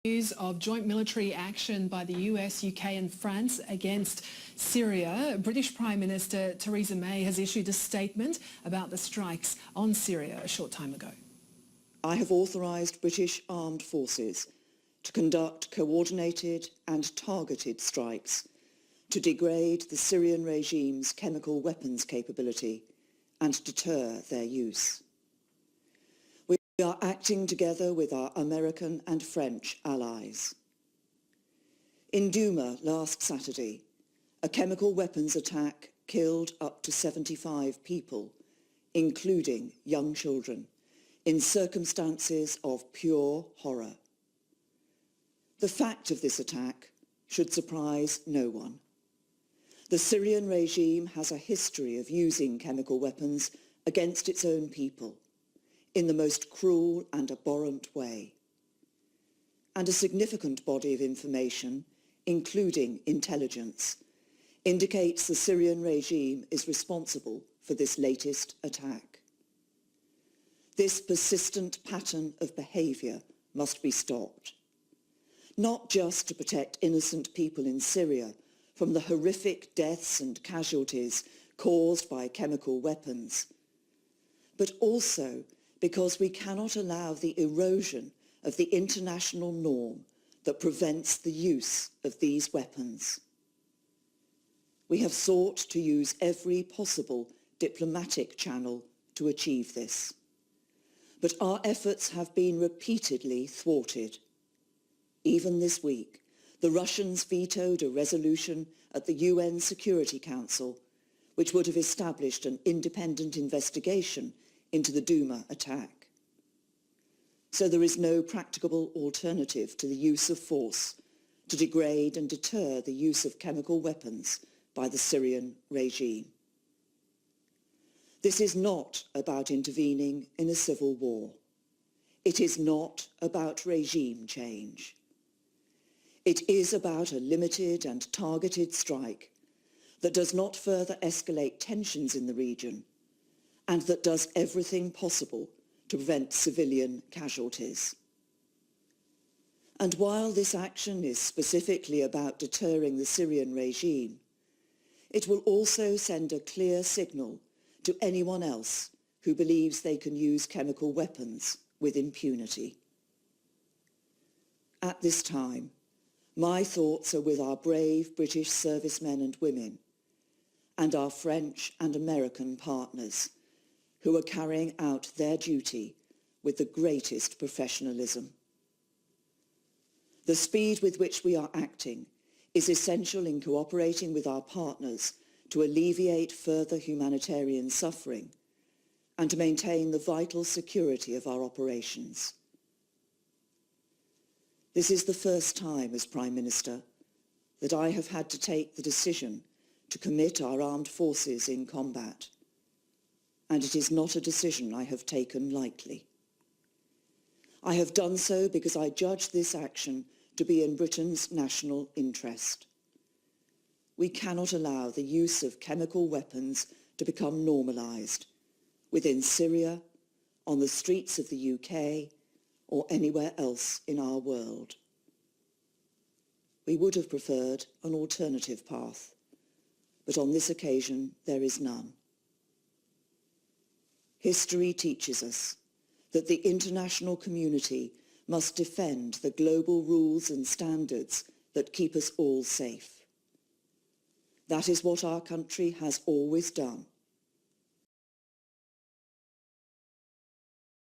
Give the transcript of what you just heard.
News of joint military action by the US, UK and France against Syria. British Prime Minister Theresa May has issued a statement about the strikes on Syria a short time ago. I have authorised British armed forces to conduct coordinated and targeted strikes to degrade the Syrian regime's chemical weapons capability and deter their use. We are acting together with our American and French allies. In Douma last Saturday, a chemical weapons attack killed up to 75 people, including young children, in circumstances of pure horror. The fact of this attack should surprise no one. The Syrian regime has a history of using chemical weapons against its own people, in the most cruel and abhorrent way. And a significant body of information, including intelligence, indicates the Syrian regime is responsible for this latest attack. This persistent pattern of behaviour must be stopped, not just to protect innocent people in Syria from the horrific deaths and casualties caused by chemical weapons, but also because we cannot allow the erosion of the international norm that prevents the use of these weapons. We have sought to use every possible diplomatic channel to achieve this, but our efforts have been repeatedly thwarted. Even this week, the Russians vetoed a resolution at the UN Security Council which would have established an independent investigation into the Douma attack. So there is no practicable alternative to the use of force to degrade and deter the use of chemical weapons by the Syrian regime. This is not about intervening in a civil war. It is not about regime change. It is about a limited and targeted strike that does not further escalate tensions in the region and that does everything possible to prevent civilian casualties. And while this action is specifically about deterring the Syrian regime, it will also send a clear signal to anyone else who believes they can use chemical weapons with impunity. At this time, my thoughts are with our brave British servicemen and women and our French and American partners who are carrying out their duty with the greatest professionalism. The speed with which we are acting is essential in cooperating with our partners to alleviate further humanitarian suffering and to maintain the vital security of our operations. This is the first time as Prime Minister that I have had to take the decision to commit our armed forces in combat, and it is not a decision I have taken lightly. I have done so because I judge this action to be in Britain's national interest. We cannot allow the use of chemical weapons to become normalised within Syria, on the streets of the UK, or anywhere else in our world. We would have preferred an alternative path, but on this occasion there is none. History teaches us that the international community must defend the global rules and standards that keep us all safe. That is what our country has always done,